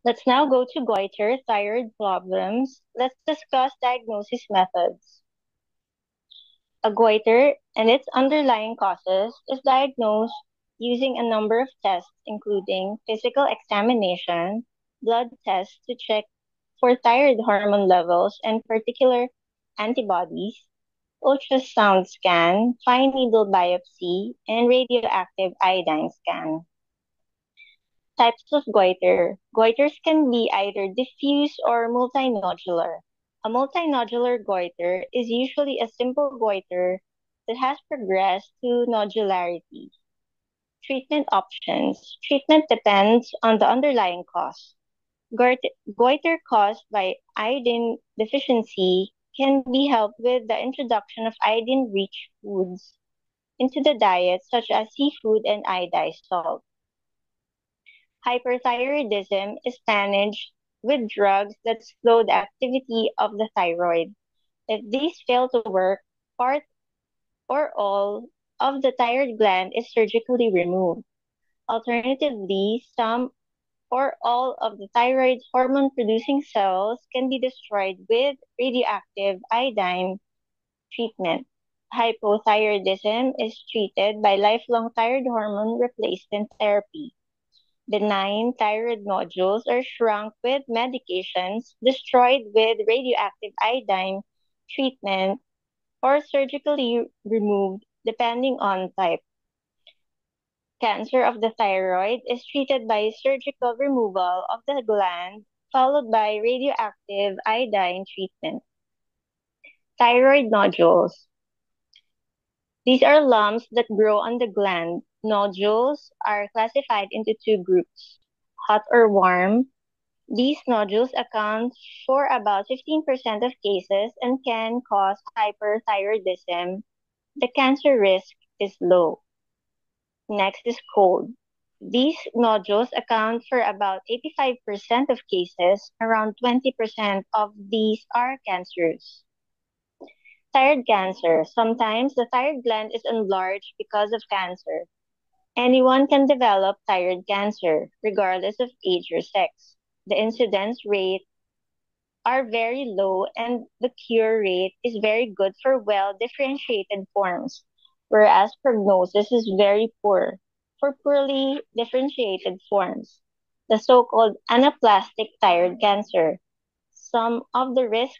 Let's now go to goiter, thyroid problems. Let's discuss diagnosis methods. A goiter and its underlying causes is diagnosed using a number of tests, including physical examination, blood tests to check for thyroid hormone levels and particular antibodies, ultrasound scan, fine needle biopsy, and radioactive iodine scan. Types of goiter. Goiters can be either diffuse or multinodular. A multinodular goiter is usually a simple goiter that has progressed to nodularity. Treatment options. Treatment depends on the underlying cause. Goiter caused by iodine deficiency can be helped with the introduction of iodine-rich foods into the diet, such as seafood and iodized salt. Hyperthyroidism is managed with drugs that slow the activity of the thyroid. If these fail to work, part or all of the thyroid gland is surgically removed. Alternatively, some or all of the thyroid's hormone producing cells can be destroyed with radioactive iodine treatment. Hypothyroidism is treated by lifelong thyroid hormone replacement therapy. Benign thyroid nodules are shrunk with medications, destroyed with radioactive iodine treatment, or surgically removed, depending on type. Cancer of the thyroid is treated by surgical removal of the gland, followed by radioactive iodine treatment. Thyroid nodules. These are lumps that grow on the gland. Nodules are classified into two groups, hot or warm. These nodules account for about 15% of cases and can cause hyperthyroidism. The cancer risk is low. Next is cold. These nodules account for about 85% of cases. Around 20% of these are cancerous. Thyroid cancer. Sometimes the thyroid gland is enlarged because of cancer. Anyone can develop thyroid cancer, regardless of age or sex. The incidence rate are very low and the cure rate is very good for well differentiated forms, whereas prognosis is very poor for poorly differentiated forms, the so-called anaplastic thyroid cancer. Some of the risk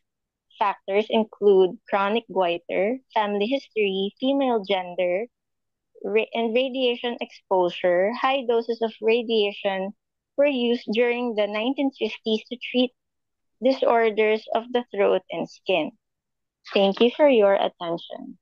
factors include chronic goiter, family history, female gender, and radiation exposure. High doses of radiation were used during the 1950s to treat disorders of the throat and skin. Thank you for your attention.